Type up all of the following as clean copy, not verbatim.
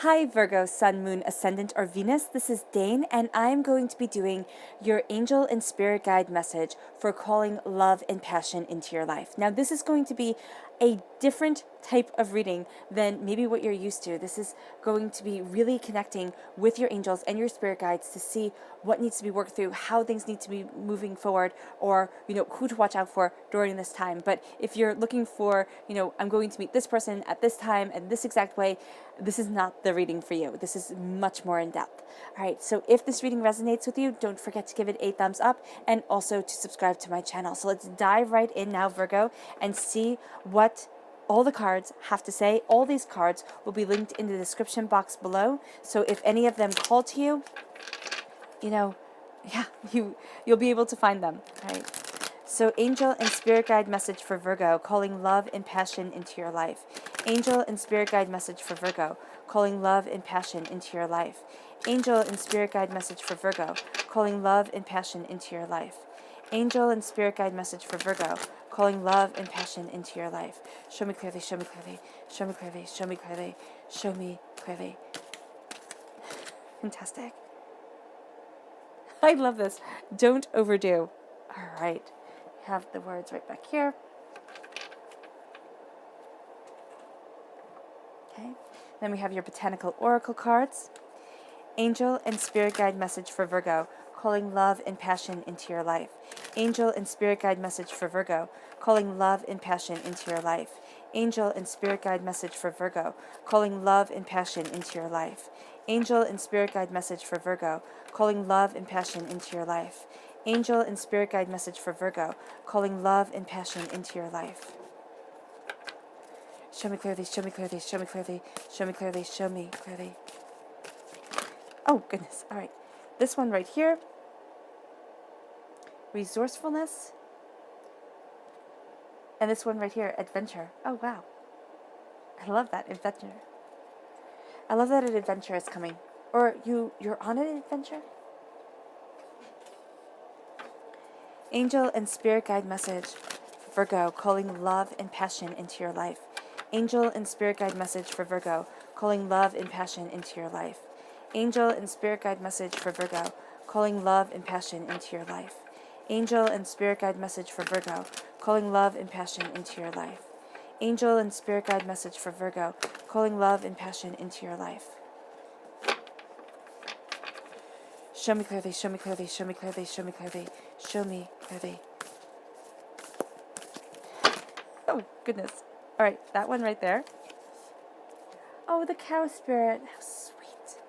Hi Virgo, Sun, Moon, Ascendant, or Venus. This is Dane, and I'm going to be doing your angel and spirit guide message for calling love and passion into your life. Now, this is going to be a different type of reading than maybe what you're used to. This is going to be really connecting with your angels and your spirit guides to see what needs to be worked through, how things need to be moving forward, or who to watch out for during this time. But if you're looking for, I'm going to meet this person at this time and this exact way, this is not the reading for you. This is much more in depth. All right, so if this reading resonates with you, don't forget to give it a thumbs up and also to subscribe to my channel. So let's dive right in now, Virgo, and see what all the cards have to say. All these cards will be linked in the description box below. So if any of them call to you, you'll be able to find them. All right. So angel and spirit guide message for Virgo, calling love and passion into your life. Angel and spirit guide message for Virgo, calling love and passion into your life. Angel and spirit guide message for Virgo, calling love and passion into your life. Angel and spirit guide message for Virgo, calling love and passion into your life. Show me clearly, show me clearly, show me clearly, show me clearly, show me clearly. Fantastic. I love this. Don't overdo. All right. Have the words right back here. Okay. Then we have your botanical oracle cards. Angel and spirit guide message for Virgo, calling love and passion into your life. Angel and spirit guide message for Virgo, calling love and passion into your life. Angel and spirit guide message for Virgo, calling love and passion into your life. Angel and spirit guide message for Virgo, calling love and passion into your life. Angel and spirit guide message for Virgo, calling love and passion into your life. Show me clearly, show me clearly, show me clearly, show me clearly, show me clearly. Oh, goodness. All right. This one right here. Resourcefulness. And this one right here, adventure. Oh, wow. I love that, adventure. I love that an adventure is coming. Or you're on an adventure? Angel and spirit guide message for Virgo, calling love and passion into your life. Angel and spirit guide message for Virgo, calling love and passion into your life. Angel and spirit guide message for Virgo, calling love and passion into your life. Angel and spirit guide message for Virgo, calling love and passion into your life. Angel and spirit guide message for Virgo, calling love and passion into your life. Show me clearly, show me clearly, show me clearly, show me clearly, show me clearly. Oh, goodness. All right, that one right there. Oh, the cow spirit. How sweet.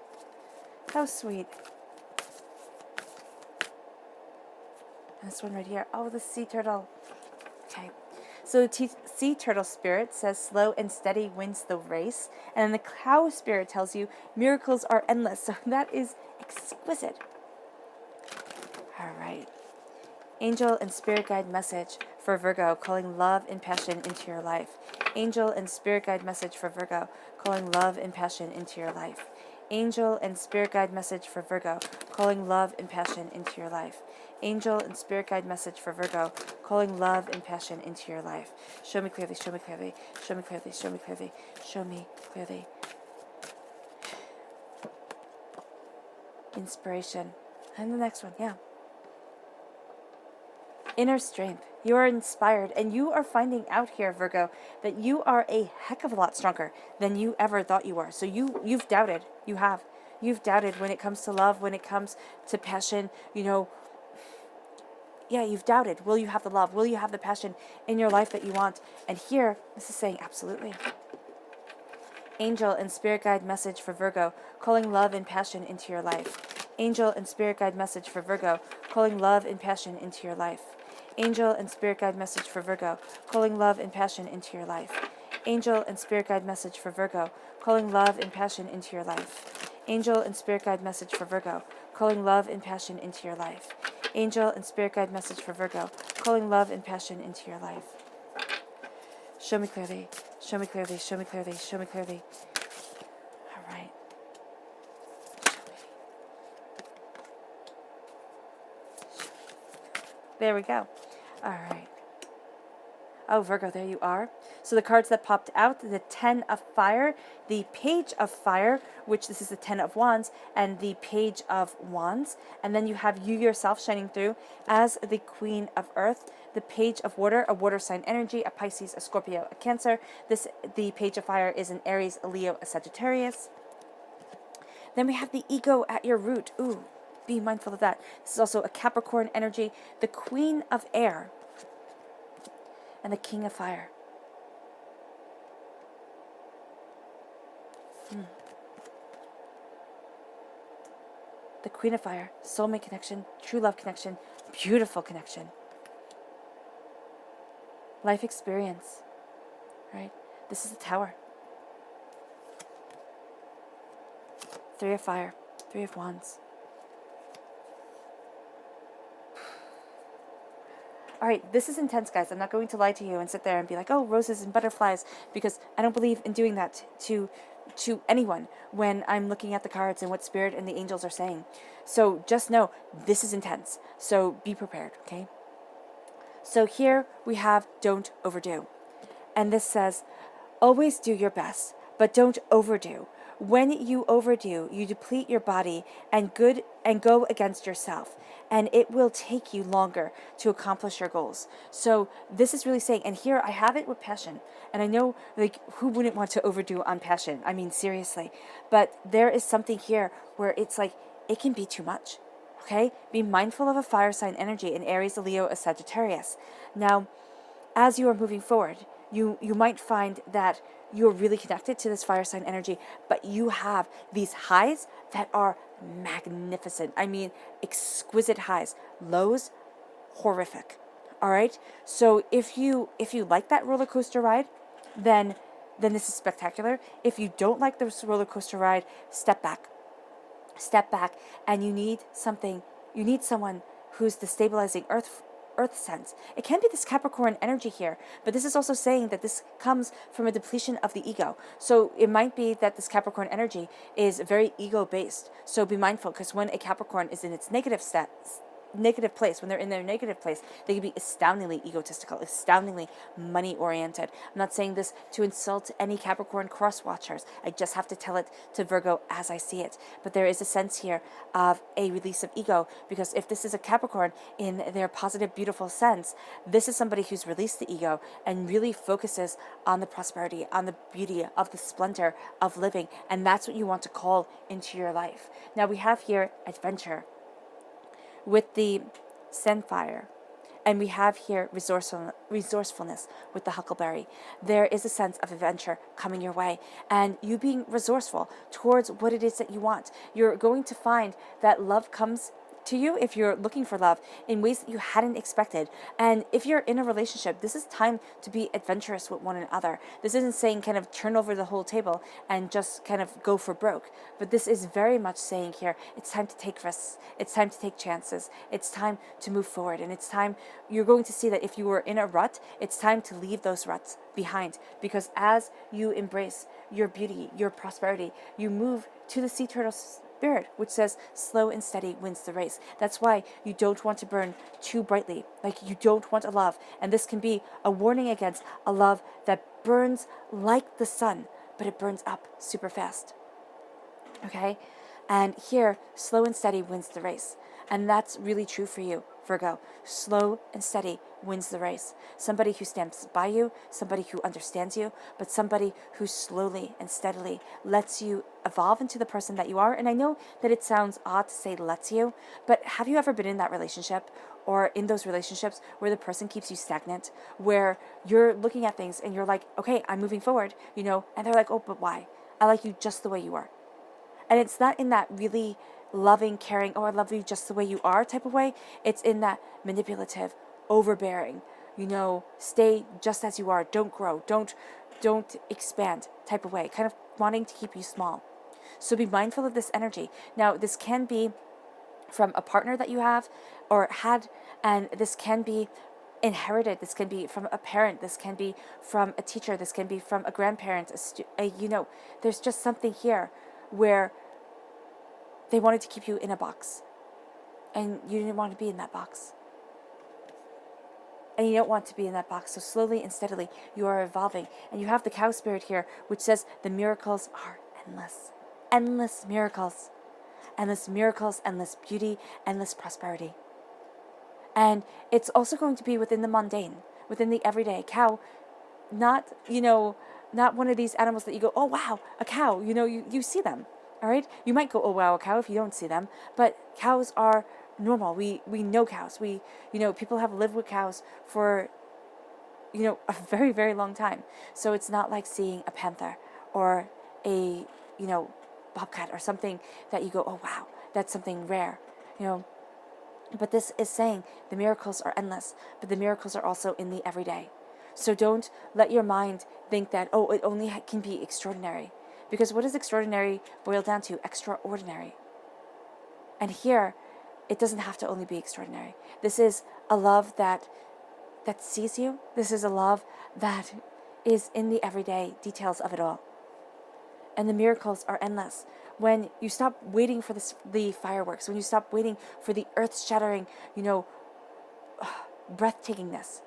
How sweet. And this one right here. Oh, the sea turtle. Okay. So the sea turtle spirit says slow and steady wins the race. And then the cow spirit tells you miracles are endless. So that is exquisite. All right. Angel and spirit guide message for Virgo, calling love and passion into your life. Angel and spirit guide message for Virgo, calling love and passion into your life. Angel and spirit guide message for Virgo, calling love and passion into your life. Angel and spirit guide message for Virgo, calling love and passion into your life. Show me clearly, show me clearly, show me clearly, show me clearly, show me clearly. Inspiration. And the next one, yeah. Inner strength. You are inspired, and you are finding out here, Virgo, that you are a heck of a lot stronger than you ever thought you were. So you've doubted. You have. You've doubted when it comes to love, when it comes to passion, Yeah, you've doubted. Will you have the love? Will you have the passion in your life that you want? And here, this is saying absolutely. Angel and spirit guide message for Virgo, calling love and passion into your life. Angel and spirit guide message for Virgo, calling love and passion into your life. Angel and spirit guide message for Virgo, calling love and passion into your life. Angel and spirit guide message for Virgo, calling love and passion into your life. Angel and spirit guide message for Virgo, calling love and passion into your life. Angel and spirit guide message for Virgo, calling love and passion into your life. Show me clearly, show me clearly, show me clearly, show me clearly. All right. There we go. All right. Oh, Virgo, there you are. So the cards that popped out, the 10 of Fire, the Page of Fire, which this is the 10 of Wands, and the Page of Wands. And then you have you yourself shining through as the Queen of Earth, the Page of Water, a water sign energy, a Pisces, a Scorpio, a Cancer. The Page of Fire is an Aries, a Leo, a Sagittarius. Then we have the ego at your root. Ooh, be mindful of that. This is also a Capricorn energy, the Queen of Air, and the King of Fire. The Queen of Fire, soulmate connection, true love connection, beautiful connection. Life experience, right? This is the Tower. Three of Fire, Three of Wands. All right, this is intense, guys. I'm not going to lie to you and sit there and be like, oh, roses and butterflies, because I don't believe in doing that to anyone when I'm looking at the cards and what Spirit and the angels are saying. So just know this is intense. So be prepared, okay? So here we have don't overdo. And this says, always do your best, but don't overdo. When you overdo, you deplete your body and go against yourself, and it will take you longer to accomplish your goals. So this is really saying, and here I have it with passion, and I know, like, who wouldn't want to overdo on passion? I mean, seriously. But there is something here where it's like, it can be too much. Okay? Be mindful of a fire sign energy, in Aries, a Leo, a Sagittarius. Now, as you are moving forward, you might find that you're really connected to this fire sign energy, but you have these highs that are magnificent. I mean, exquisite highs. Lows, horrific. All right? So if you like that roller coaster ride, then this is spectacular. If you don't like this roller coaster ride, step back. Step back, and you need someone who's the stabilizing earth sense. It can be this Capricorn energy here, but this is also saying that this comes from a depletion of the ego. So it might be that this Capricorn energy is very ego based. So be mindful, because when a Capricorn is in its negative place, when they're in their negative place, they can be astoundingly egotistical, astoundingly money oriented. I'm not saying this to insult any Capricorn cross watchers. I just have to tell it to Virgo as I see it. But there is a sense here of a release of ego, because if this is a Capricorn in their positive, beautiful sense, this is somebody who's released the ego and really focuses on the prosperity, on the beauty, of the splendor of living. And that's what you want to call into your life. Now we have here adventure with the Sandfire, and we have here resourcefulness with the Huckleberry. There is a sense of adventure coming your way, and you being resourceful towards what it is that you want. You're going to find that love comes to you, if you're looking for love, in ways that you hadn't expected. And if you're in a relationship, this is time to be adventurous with one another. This isn't saying kind of turn over the whole table and just kind of go for broke. But this is very much saying here, it's time to take risks. It's time to take chances. It's time to move forward. And it's time, you're going to see that if you were in a rut, it's time to leave those ruts behind. Because as you embrace your beauty, your prosperity, you move to the sea turtle spirit, which says slow and steady wins the race. That's why you don't want to burn too brightly. Like, you don't want a love. And this can be a warning against a love that burns like the sun, but it burns up super fast. Okay? And here, slow and steady wins the race. And that's really true for you, Virgo. Slow and steady wins the race. Somebody who stands by you, somebody who understands you, but somebody who slowly and steadily lets you evolve into the person that you are. And I know that it sounds odd to say lets you, but have you ever been in that relationship or in those relationships where the person keeps you stagnant, where you're looking at things and you're like, okay, I'm moving forward, and they're like, oh, but why? I like you just the way you are. And it's not in that really loving, caring, oh, I love you just the way you are type of way. It's in that manipulative, overbearing, stay just as you are, don't grow, don't expand type of way, kind of wanting to keep you small. So be mindful of this energy. Now, this can be from a partner that you have or had, and this can be inherited. This can be from a parent. This can be from a teacher. This can be from a grandparent. There's just something here where they wanted to keep you in a box, and you didn't want to be in that box. And you don't want to be in that box. So slowly and steadily, you are evolving. And you have the cow spirit here, which says the miracles are endless. Endless miracles. Endless miracles, endless beauty, endless prosperity. And it's also going to be within the mundane, within the everyday. Cow, not, not one of these animals that you go, oh, wow, a cow. You see them, all right? You might go, oh, wow, a cow if you don't see them. But cows are normal. We know cows. People have lived with cows for, a very, very long time. So it's not like seeing a panther or a, bobcat or something that you go, oh, wow, that's something rare, But this is saying the miracles are endless, but the miracles are also in the everyday. So don't let your mind think that, oh, it only can be extraordinary. Because what does extraordinary boil down to? Extraordinary. And here, it doesn't have to only be extraordinary. This is a love that sees you. This is a love that is in the everyday details of it all. And the miracles are endless. When you stop waiting for the fireworks, when you stop waiting for the earth-shattering, breathtakingness,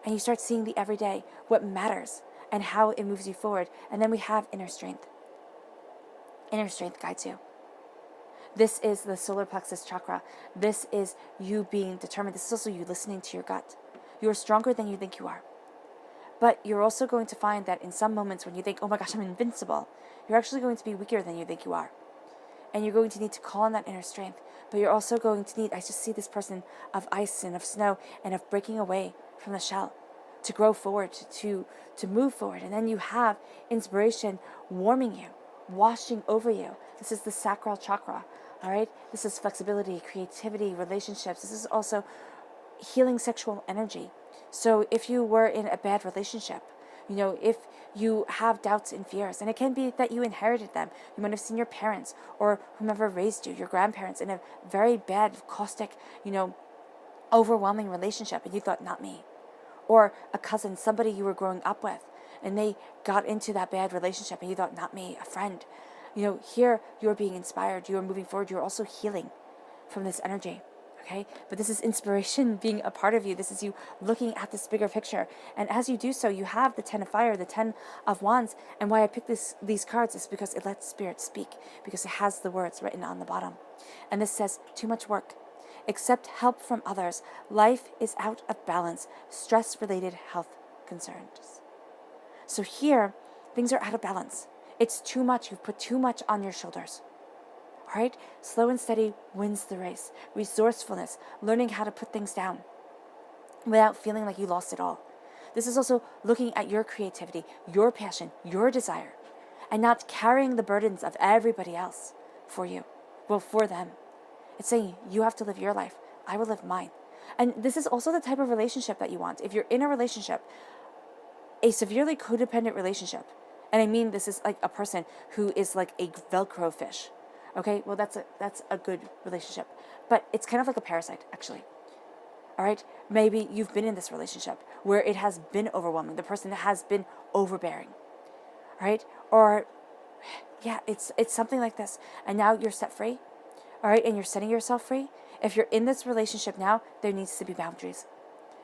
and you start seeing the everyday, what matters, and how it moves you forward, and then we have inner strength. Inner strength guides you. This is the solar plexus chakra. This is you being determined. This is also you listening to your gut. You are stronger than you think you are. But you're also going to find that in some moments when you think, oh my gosh, I'm invincible, you're actually going to be weaker than you think you are. And you're going to need to call on that inner strength. But you're also going to need, I just see this person of ice and of snow and of breaking away from the shell to grow forward, to move forward. And then you have inspiration warming you, washing over you. This is the sacral chakra, all right? This is flexibility, creativity, relationships. This is also healing sexual energy. So if you were in a bad relationship, if you have doubts and fears, and it can be that you inherited them. You might have seen your parents or whomever raised you, your grandparents, in a very bad, caustic, overwhelming relationship, and you thought, not me. Or a cousin, somebody you were growing up with, and they got into that bad relationship, and you thought, not me, a friend. Here you're being inspired, you're moving forward, you're also healing from this energy. Okay? But this is inspiration being a part of you. This is you looking at this bigger picture. And as you do so, you have the 10 of fire, the 10 of wands. And why I picked these cards is because it lets spirit speak, because it has the words written on the bottom. And this says, too much work. Accept help from others. Life is out of balance. Stress-related health concerns. So here, things are out of balance. It's too much. You've put too much on your shoulders. All right? Slow and steady wins the race. Resourcefulness, learning how to put things down without feeling like you lost it all. This is also looking at your creativity, your passion, your desire, and not carrying the burdens of everybody else for you. Well, for them. It's saying you have to live your life. I will live mine. And this is also the type of relationship that you want. If you're in a relationship, a severely codependent relationship, and I mean this is like a person who is like a Velcro fish. Okay, well, that's a good relationship. But it's kind of like a parasite, actually. All right? Maybe you've been in this relationship where it has been overwhelming. The person has been overbearing. All right? Or, yeah, it's something like this. And now you're set free. All right? And you're setting yourself free. If you're in this relationship now, there needs to be boundaries.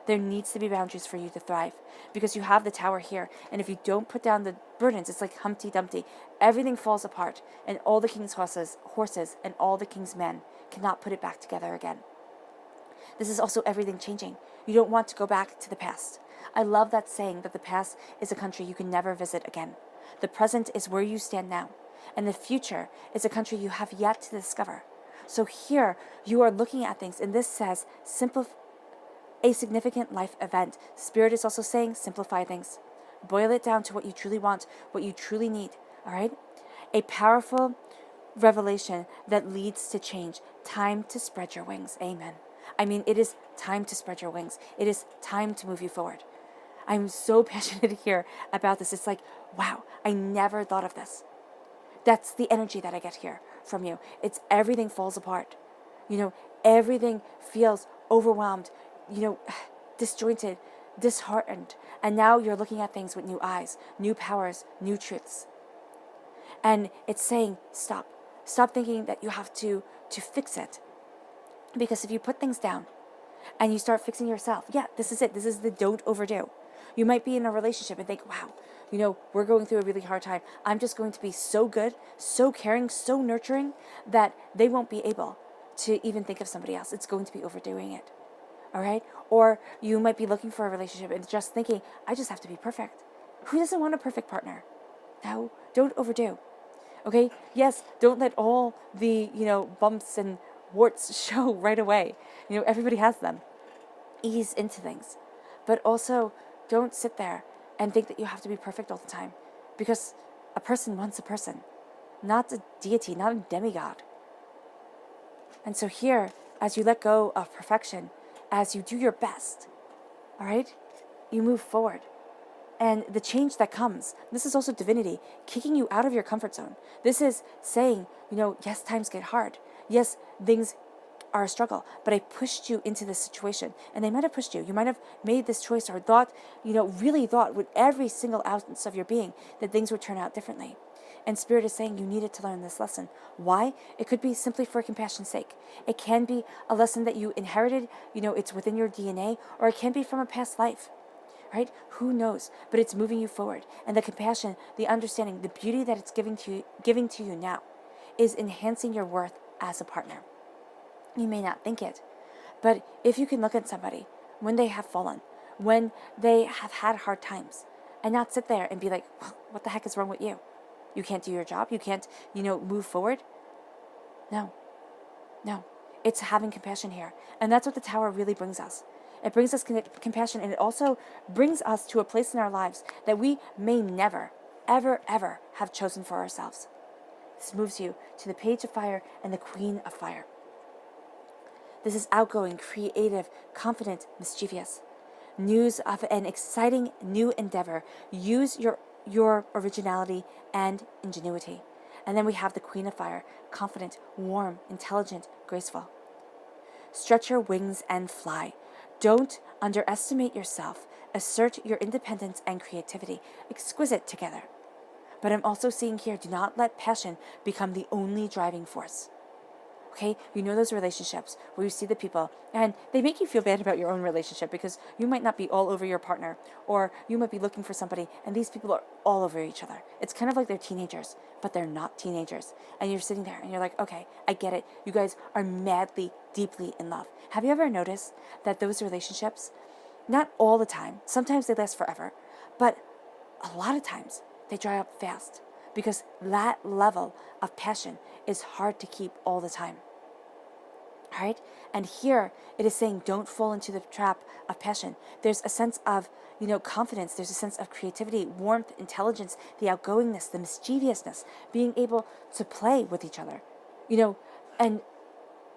There needs to be boundaries for you to thrive, because you have the tower here. And if you don't put down the burdens, it's like Humpty Dumpty. Everything falls apart, and all the king's horses and all the king's men cannot put it back together again. This is also everything changing. You don't want to go back to the past. I love that saying that the past is a country you can never visit again. The present is where you stand now, and the future is a country you have yet to discover. So here you are looking at things, and this says a significant life event. Spirit is also saying simplify things. Boil it down to what you truly want, what you truly need. All right? A powerful revelation that leads to change. Time to spread your wings. Amen. I mean, it is time to spread your wings. It is time to move you forward. I'm so passionate here about this. It's like, wow, I never thought of this. That's the energy that I get here from you. It's everything falls apart. Everything feels overwhelmed, disjointed, disheartened. And now you're looking at things with new eyes, new powers, new truths. And it's saying, stop. Stop thinking that you have to fix it. Because if you put things down and you start fixing yourself. Yeah, this is it. This is the don't overdo. You might be in a relationship and think, wow, we're going through a really hard time. I'm just going to be so good, so caring, so nurturing that they won't be able to even think of somebody else. It's going to be overdoing it. All right? Or you might be looking for a relationship and just thinking, I just have to be perfect. Who doesn't want a perfect partner? No, don't overdo. Okay? Yes, don't let all the, bumps and warts show right away. Everybody has them. Ease into things. But also, don't sit there and think that you have to be perfect all the time. Because a person wants a person, not a deity, not a demigod. And so here, as you let go of perfection, as you do your best, all right, you move forward. And the change that comes, this is also divinity, kicking you out of your comfort zone. This is saying, yes, times get hard. Yes, things are a struggle, but I pushed you into this situation. And they might have pushed you. You might have made this choice or thought, really thought with every single ounce of your being that things would turn out differently. And Spirit is saying you needed to learn this lesson. Why? It could be simply for compassion's sake. It can be a lesson that you inherited, it's within your DNA, or it can be from a past life. Right? Who knows? But it's moving you forward. And the compassion, the understanding, the beauty that it's giving to you now is enhancing your worth as a partner. You may not think it, but if you can look at somebody when they have fallen, when they have had hard times, and not sit there and be like, well, what the heck is wrong with you? You can't do your job. You can't, move forward. No. It's having compassion here. And that's what the Tower really brings us. It brings us compassion, and it also brings us to a place in our lives that we may never, ever, ever have chosen for ourselves. This moves you to the Page of Fire and the Queen of Fire. This is outgoing, creative, confident, mischievous. News of an exciting new endeavor. Use your originality and ingenuity. And then we have the Queen of Fire, confident, warm, intelligent, graceful. Stretch your wings and fly. Don't underestimate yourself. Assert your independence and creativity. Exquisite together. But I'm also seeing here, do not let passion become the only driving force. Okay, those relationships where you see the people and they make you feel bad about your own relationship because you might not be all over your partner, or you might be looking for somebody and these people are all over each other. It's kind of like they're teenagers, but they're not teenagers. And you're sitting there and you're like, okay, I get it. You guys are madly, deeply in love. Have you ever noticed that those relationships, not all the time, sometimes they last forever, but a lot of times they dry up fast because that level of passion is hard to keep all the time. All right? And here it is saying don't fall into the trap of passion. There's a sense of, confidence. There's a sense of creativity, warmth, intelligence, the outgoingness, the mischievousness, being able to play with each other. And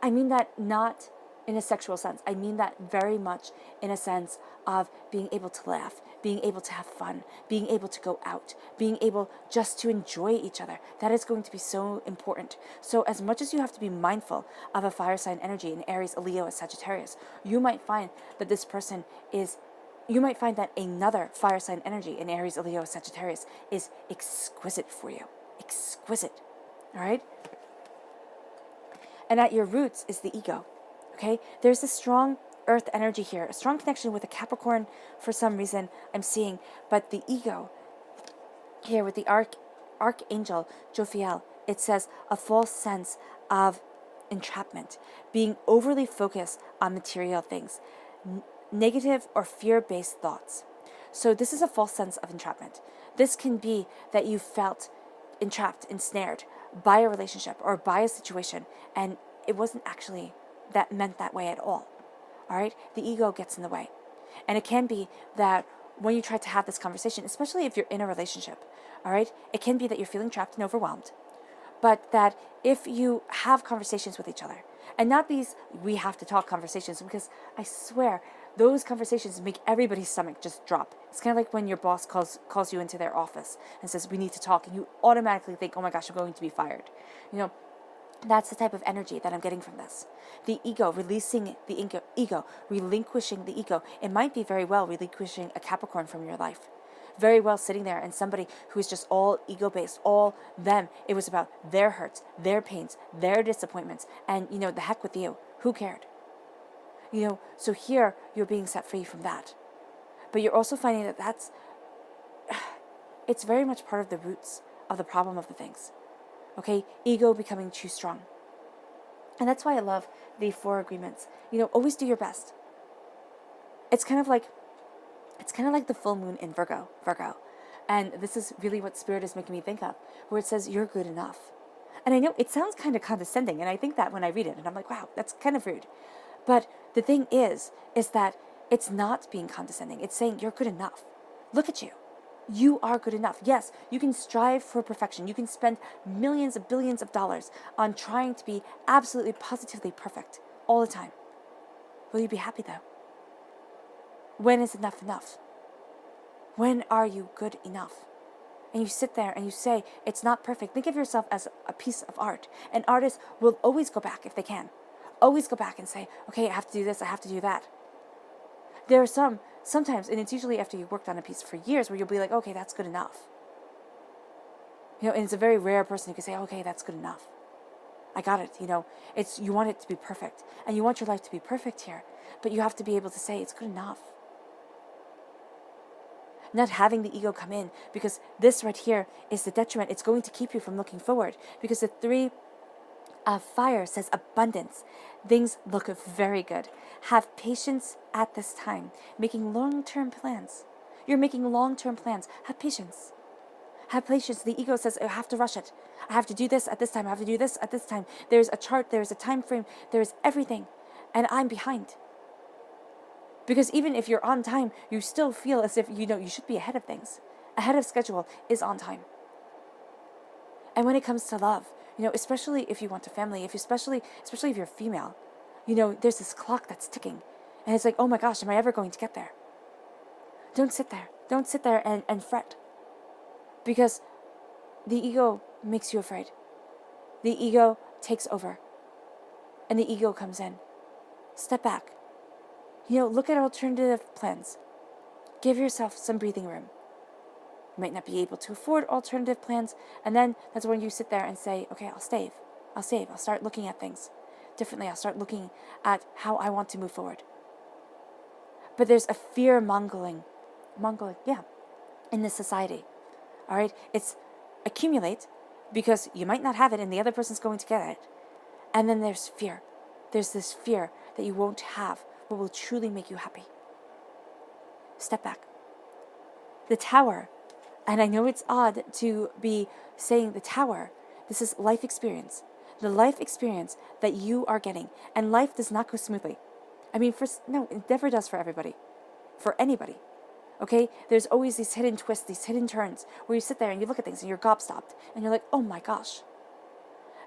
I mean that not in a sexual sense. I mean that very much in a sense of being able to laugh, being able to have fun, being able to go out, being able just to enjoy each other. That is going to be so important. So as much as you have to be mindful of a fire sign energy in Aries, a Leo, a Sagittarius, you might find that another fire sign energy in Aries, a Leo, a Sagittarius is exquisite for you. Exquisite. All right? And at your roots is the ego. Okay? There's a strong earth energy here, a strong connection with a Capricorn for some reason I'm seeing, but the ego here with the Archangel Jophiel, it says a false sense of entrapment, being overly focused on material things, negative or fear-based thoughts. So this is a false sense of entrapment. This can be that you felt entrapped, ensnared by a relationship or by a situation, and it wasn't actually that meant that way at all. All right? The ego gets in the way. And it can be that when you try to have this conversation, especially if you're in a relationship, all right, it can be that you're feeling trapped and overwhelmed. But that if you have conversations with each other, and not these we have to talk conversations, because I swear those conversations make everybody's stomach just drop. It's kind of like when your boss calls you into their office and says, we need to talk, and you automatically think, oh my gosh, I'm going to be fired. That's the type of energy that I'm getting from this. The ego, releasing the ego, relinquishing the ego. It might be very well relinquishing a Capricorn from your life. Very well sitting there and somebody who is just all ego-based, all them. It was about their hurts, their pains, their disappointments. And, the heck with you. Who cared? So here you're being set free from that. But you're also finding that it's very much part of the roots of the problem of the things. Okay, ego becoming too strong. And that's why I love the 4 agreements. Always do your best. It's kind of like the full moon in Virgo. And this is really what Spirit is making me think of, where it says you're good enough. And I know it sounds kind of condescending, and I think that when I read it, and I'm like, wow, that's kind of rude. But the thing is that it's not being condescending. It's saying you're good enough. Look at you. You are good enough. Yes, you can strive for perfection. You can spend millions of billions of dollars on trying to be absolutely positively perfect all the time. Will you be happy though? When is enough enough? When are you good enough? And you sit there and you say, it's not perfect. Think of yourself as a piece of art. And artists will always go back if they can. Always go back and say, okay, I have to do this, I have to do that. There are sometimes, and it's usually after you've worked on a piece for years, where you'll be like, okay, that's good enough. And it's a very rare person who can say, okay, that's good enough. I got it, you want it to be perfect. And you want your life to be perfect here. But you have to be able to say, it's good enough. Not having the ego come in, because this right here is the detriment. It's going to keep you from looking forward, because the 3 of fire says abundance. Things look very good. Have patience at this time, making long-term plans. You're making long-term plans. Have patience. Have patience. The ego says, I have to rush it. I have to do this at this time. I have to do this at this time. There's a chart. There's a time frame. There's everything. And I'm behind. Because even if you're on time, you still feel as if, you should be ahead of things. Ahead of schedule is on time. And when it comes to love, especially if you want a family, especially if you're female, there's this clock that's ticking. And it's like, oh my gosh, am I ever going to get there? Don't sit there. Don't sit there and fret. Because the ego makes you afraid. The ego takes over. And the ego comes in. Step back. Look at alternative plans. Give yourself some breathing room. You might not be able to afford alternative plans, and then that's when you sit there and say, okay, I'll save. I'll start looking at things differently. I'll start looking at how I want to move forward. But there's a fear mongering, in this society. All right? It's accumulate, because you might not have it and the other person's going to get it. And then there's fear. There's this fear that you won't have what will truly make you happy. Step back. The Tower, and I know it's odd to be saying the Tower, this is life experience. The life experience that you are getting. And life does not go smoothly. No, it never does for everybody. For anybody. Okay? There's always these hidden twists, these hidden turns, where you sit there and you look at things and you're gobstopped. And you're like, oh my gosh.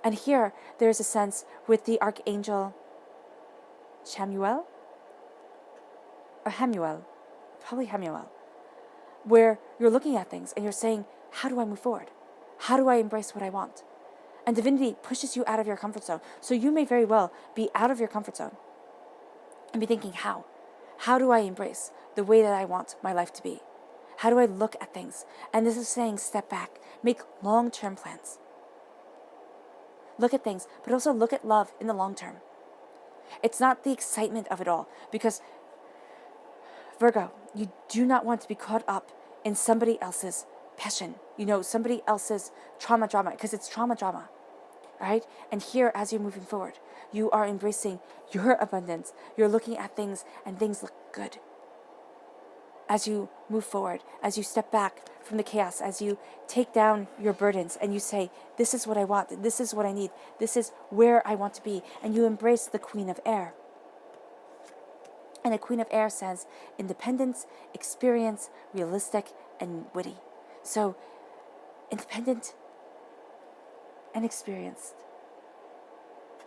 And here, there's a sense with the Archangel Chamuel? Or Hamuel? Probably Hamuel. Where you're looking at things and you're saying, how do I move forward? How do I embrace what I want? And divinity pushes you out of your comfort zone. So you may very well be out of your comfort zone and be thinking, how? How do I embrace the way that I want my life to be? How do I look at things? And this is saying, step back, make long-term plans. Look at things, but also look at love in the long term. It's not the excitement of it all, because Virgo, you do not want to be caught up in somebody else's passion, somebody else's trauma drama, because it's trauma drama, right? And here, as you're moving forward, you are embracing your abundance. You're looking at things, and things look good. As you move forward, as you step back from the chaos, as you take down your burdens, and you say, this is what I want, this is what I need, this is where I want to be, and you embrace the Queen of Air. And the Queen of Air says independence, experience, realistic, and witty. So, independent and experienced.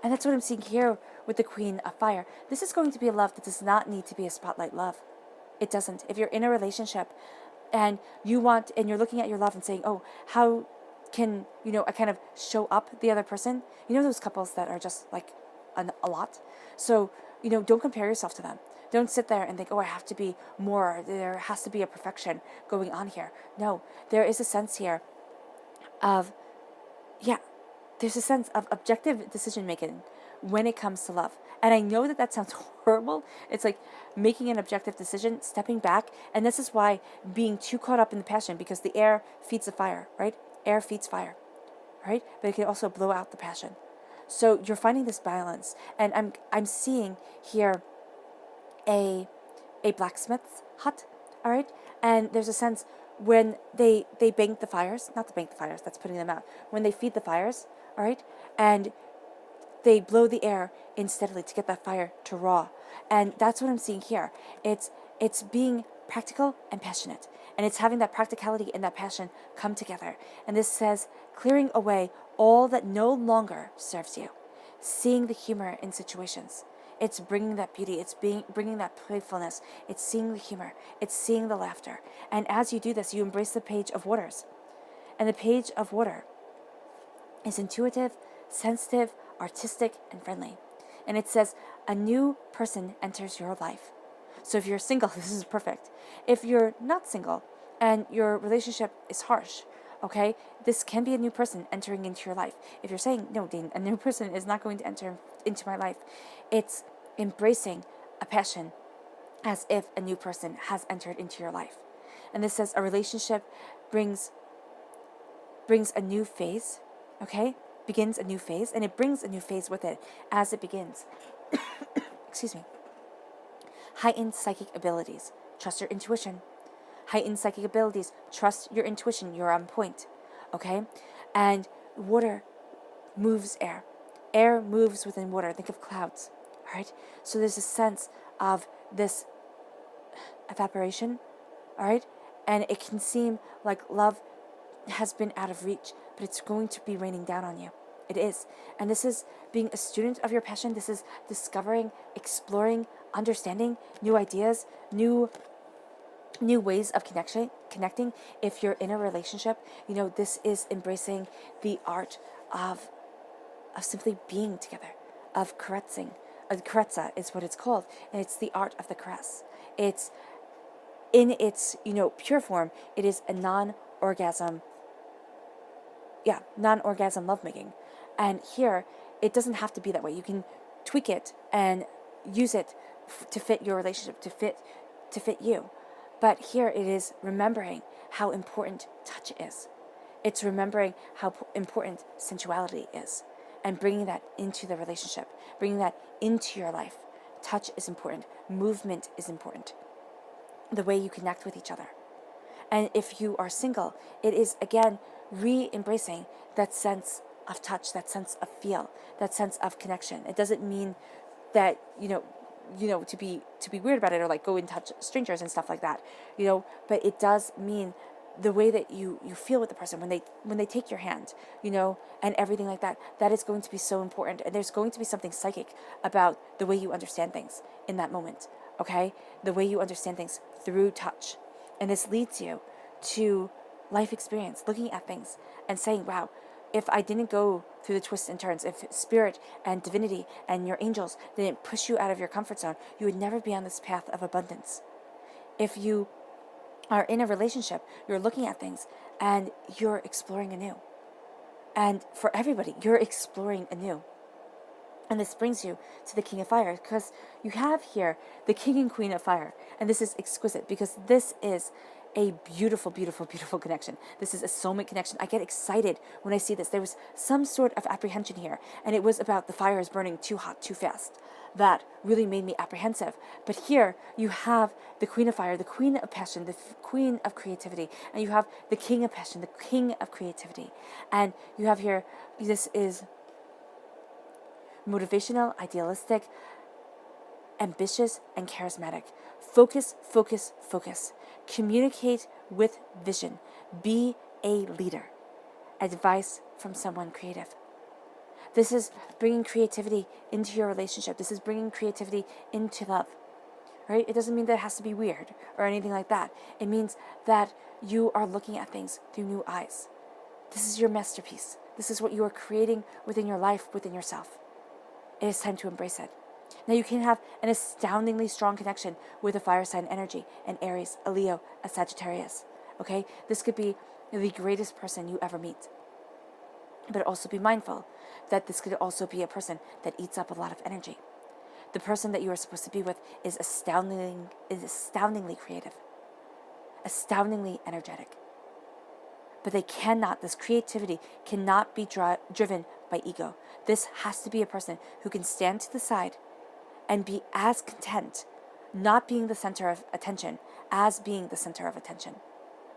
And that's what I'm seeing here with the Queen of Fire. This is going to be a love that does not need to be a spotlight love. It doesn't. If you're in a relationship and you're looking at your love and saying, oh, how can, I kind of show up the other person? Those couples that are just like a lot. So, don't compare yourself to them. Don't sit there and think, oh, I have to be more. There has to be a perfection going on here. No, there is a sense here of, there's a sense of objective decision making when it comes to love. And I know that that sounds horrible. It's like making an objective decision, stepping back. And this is why being too caught up in the passion, because the air feeds the fire, right? Air feeds fire, right? But it can also blow out the passion. So you're finding this balance. And I'm seeing here a blacksmith's hut, all right? And there's a sense when they bank the fires, not to bank the fires, that's putting them out. When they feed the fires, all right? And they blow the air in steadily to get that fire to raw. And that's what I'm seeing here. It's being practical and passionate. And it's having that practicality and that passion come together. And this says clearing away all that no longer serves you. Seeing the humor in situations. It's bringing that beauty. It's bringing that playfulness. It's seeing the humor. It's seeing the laughter. And as you do this, you embrace the page of waters. And the page of water is intuitive, sensitive, artistic, and friendly. And it says, a new person enters your life. So if you're single, this is perfect. If you're not single and your relationship is harsh, okay, this can be a new person entering into your life. If you're saying, no, Dean, a new person is not going to enter into my life, it's embracing a passion as if a new person has entered into your life. And this says a relationship brings a new phase, okay? Begins a new phase, and it brings a new phase with it as it begins. Excuse me. Heightened psychic abilities. Trust your intuition. Heightened psychic abilities. Trust your intuition. You're on point, okay? And water moves air. Air moves within water. Think of clouds, all right? So there's a sense of this evaporation, all right? And it can seem like love has been out of reach, but it's going to be raining down on you. It is. And this is being a student of your passion. This is discovering, exploring, understanding new ideas, new ways of connecting. If you're in a relationship, this is embracing the art of simply being together, of caressing. Carezza is what it's called, and it's the art of the caress. It's in its, pure form, it is a non-orgasm lovemaking. And here, it doesn't have to be that way. You can tweak it and use it to fit your relationship, to fit you. But here it is remembering how important touch is. It's remembering how important sensuality is, and bringing that into the relationship, bringing that into your life. Touch is important. Movement is important. The way you connect with each other. And if you are single, it is, again, re-embracing that sense of touch, that sense of feel, that sense of connection. It doesn't mean that, to be weird about it, or like go and touch strangers and stuff like that, but it does mean the way that you feel with the person when they take your hand, and everything like that. That is going to be so important. And there's going to be something psychic about the way you understand things in that moment, okay? The way you understand things through touch. And this leads you to life experience, looking at things and saying, wow, if I didn't go through the twists and turns, if spirit and divinity and your angels didn't push you out of your comfort zone, you would never be on this path of abundance. If you are in a relationship, you're looking at things and you're exploring anew. And for everybody, you're exploring anew. And this brings you to the King of Fire, because you have here the King and Queen of Fire. And this is exquisite, because this is a beautiful, beautiful, beautiful connection. This is a soulmate connection. I get excited when I see this. There was some sort of apprehension here, and it was about the fire is burning too hot, too fast. That really made me apprehensive. But here you have the Queen of Fire, the Queen of Passion, the Queen of Creativity, and you have the King of Passion, the King of Creativity. And you have here, this is motivational, idealistic, ambitious, and charismatic. Focus, focus, focus. Communicate with vision. Be a leader. Advice from someone creative. This is bringing creativity into your relationship. This is bringing creativity into love. Right? It doesn't mean that it has to be weird or anything like that. It means that you are looking at things through new eyes. This is your masterpiece. This is what you are creating within your life, within yourself. It is time to embrace it. Now you can have an astoundingly strong connection with a fire sign energy, an Aries, a Leo, a Sagittarius. Okay? This could be the greatest person you ever meet. But also be mindful that this could also be a person that eats up a lot of energy. The person that you are supposed to be with is astoundingly creative, astoundingly energetic. But this creativity cannot be driven by ego. This has to be a person who can stand to the side and be as content, not being the center of attention, as being the center of attention.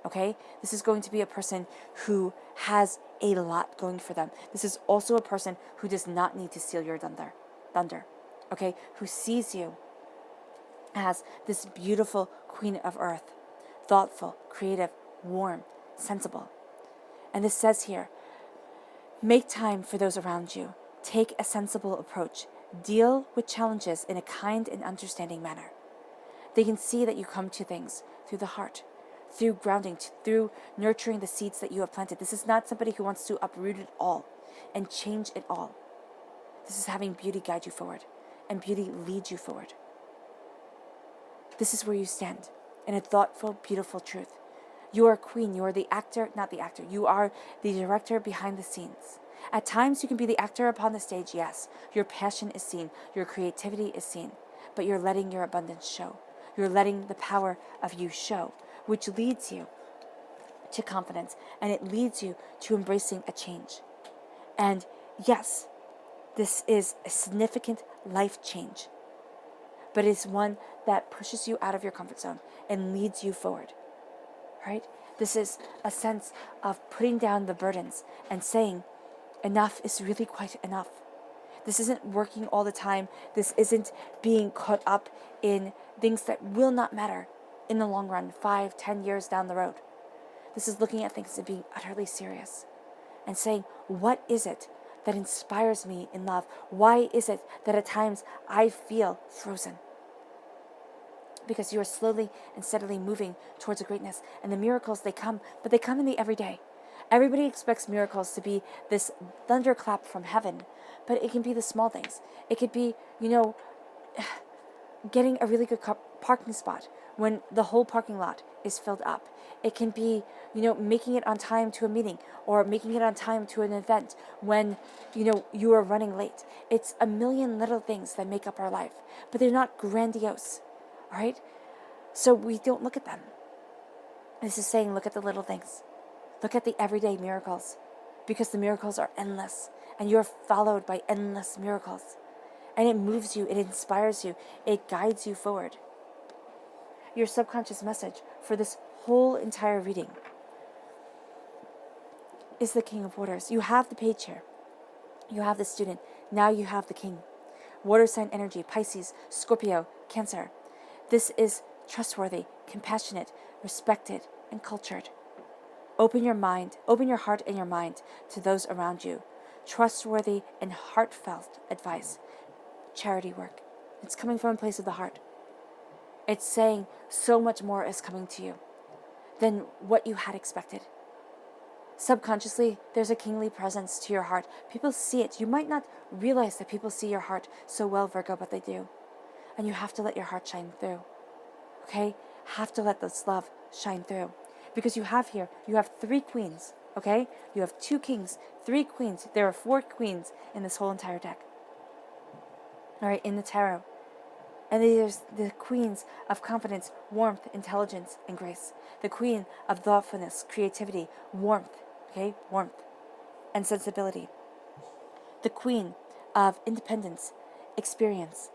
Okay? This is going to be a person who has a lot going for them. This is also a person who does not need to steal your thunder. Okay? Who sees you as this beautiful queen of earth, thoughtful, creative, warm, sensible. And this says here, make time for those around you. Take a sensible approach. Deal with challenges in a kind and understanding manner. They can see that you come to things through the heart, through grounding, through nurturing the seeds that you have planted. This is not somebody who wants to uproot it all and change it all. This is having beauty guide you forward and beauty lead you forward. This is where you stand in a thoughtful, beautiful truth. You are a queen. You are the actor, not the actor. You are the director behind the scenes. At times you can be the actor upon the stage, yes. Your passion is seen. Your creativity is seen. But you're letting your abundance show. You're letting the power of you show, which leads you to confidence, and it leads you to embracing a change. And yes, this is a significant life change, but it's one that pushes you out of your comfort zone and leads you forward, right? This is a sense of putting down the burdens and saying, enough is really quite enough. This isn't working all the time. This isn't being caught up in things that will not matter in the long run, 5, 10 years down the road. This is looking at things and being utterly serious and saying, what is it that inspires me in love? Why is it that at times I feel frozen? Because you are slowly and steadily moving towards a greatness. And the miracles, they come, but they come in the everyday. Everybody expects miracles to be this thunderclap from heaven, but it can be the small things. It could be, getting a really good parking spot when the whole parking lot is filled up. It can be, making it on time to a meeting or making it on time to an event when, you are running late. It's a million little things that make up our life, but they're not grandiose, all right? So we don't look at them. This is saying, look at the little things. Look at the everyday miracles, because the miracles are endless, and you're followed by endless miracles. And it moves you, it inspires you, it guides you forward. Your subconscious message for this whole entire reading is the King of Waters. You have the page here. You have the student. Now you have the King. Water sign energy, Pisces, Scorpio, Cancer. This is trustworthy, compassionate, respected, and cultured. Open your heart and your mind to those around you. Trustworthy and heartfelt advice. Charity work. It's coming from a place of the heart. It's saying so much more is coming to you than what you had expected. Subconsciously, there's a kingly presence to your heart. People see it. You might not realize that people see your heart so well, Virgo, but they do. And you have to let your heart shine through. Okay? Have to let this love shine through. Because you have 3 queens. Okay? You have 2 kings, 3 queens. There are 4 queens in this whole entire deck. All right, in the tarot. And there's the queens of confidence, warmth, intelligence, and grace. The queen of thoughtfulness, creativity, warmth, and sensibility. The queen of independence, experience,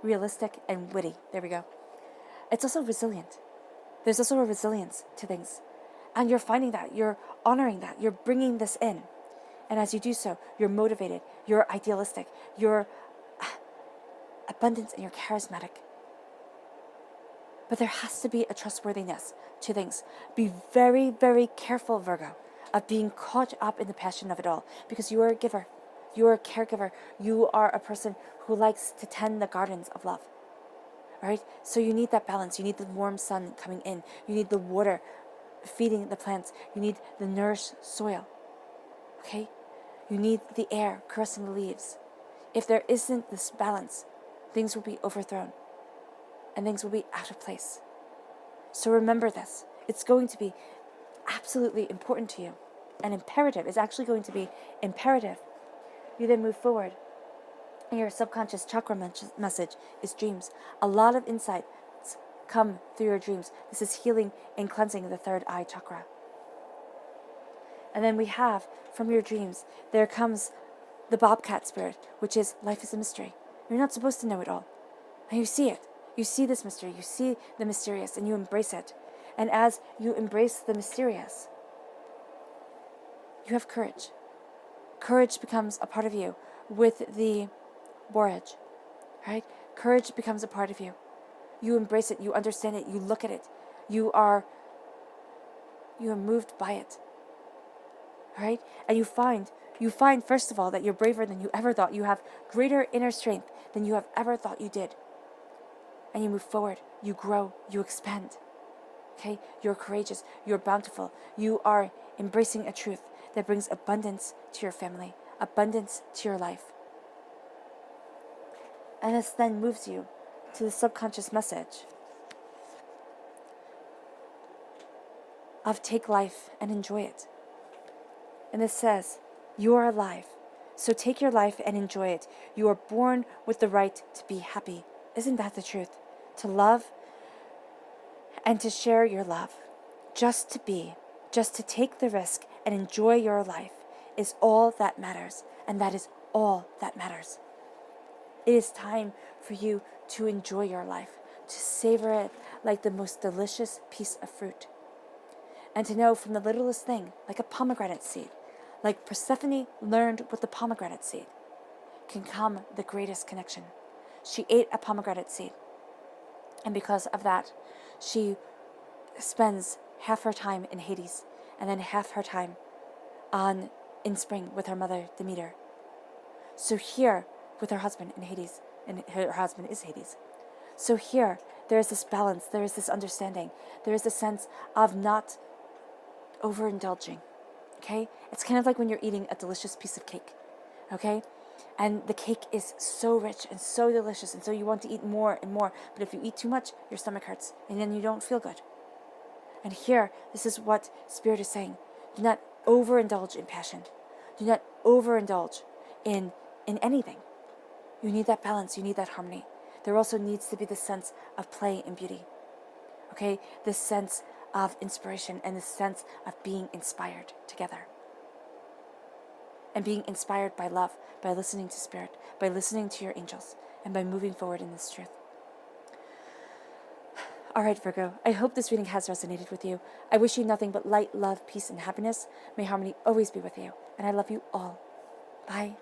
realistic, and witty. There we go. It's also resilient. There's also a resilience to things. And you're finding that. You're honoring that. You're bringing this in. And as you do so, you're motivated, you're idealistic, you're abundant, and you're charismatic. But there has to be a trustworthiness to things. Be very, very careful, Virgo, of being caught up in the passion of it all, because you are a giver. You are a caregiver. You are a person who likes to tend the gardens of love. All right? So you need that balance. You need the warm sun coming in. You need the water feeding the plants. You need the nourished soil. Okay? You need the air caressing the leaves. If there isn't this balance, things will be overthrown and things will be out of place. So remember this. It's going to be absolutely important to you and imperative, is actually going to be imperative. You then move forward. And your subconscious chakra message is dreams. A lot of insights come through your dreams. This is healing and cleansing the third eye chakra. And then we have, from your dreams, there comes the bobcat spirit, which is life is a mystery. You're not supposed to know it all. And you see it. You see this mystery. You see the mysterious, and you embrace it. And as you embrace the mysterious, you have courage. Courage becomes a part of you with the borage, right? Courage becomes a part of you. You embrace it. You understand it. You look at it. You are moved by it, right? And you find first of all that you're braver than you ever thought. You have greater inner strength than you have ever thought you did. And you move forward. You grow. You expand. Okay? You're courageous. You're bountiful. You are embracing a truth that brings abundance to your family, abundance to your life. And this then moves you to the subconscious message of take life and enjoy it. And this says, you are alive, so take your life and enjoy it. You are born with the right to be happy. Isn't that the truth? To love and to share your love. Just to be, just to take the risk and enjoy your life is all that matters. And that is all that matters. It is time for you to enjoy your life, to savor it like the most delicious piece of fruit. And to know from the littlest thing, like a pomegranate seed, like Persephone learned with the pomegranate seed, can come the greatest connection. She ate a pomegranate seed. And because of that, she spends half her time in Hades and then half her time in spring with her mother Demeter. So here, with her husband in Hades, and her husband is Hades. So here, there is this balance, there is this understanding, there is a sense of not overindulging, okay? It's kind of like when you're eating a delicious piece of cake, okay? And the cake is so rich and so delicious, and so you want to eat more and more, but if you eat too much, your stomach hurts, and then you don't feel good. And here, this is what Spirit is saying. Do not overindulge in passion. Do not overindulge in anything. You need that balance. You need that harmony. There also needs to be this sense of play and beauty. Okay? This sense of inspiration and this sense of being inspired together. And being inspired by love, by listening to Spirit, by listening to your angels, and by moving forward in this truth. All right, Virgo, I hope this reading has resonated with you. I wish you nothing but light, love, peace, and happiness. May harmony always be with you. And I love you all. Bye.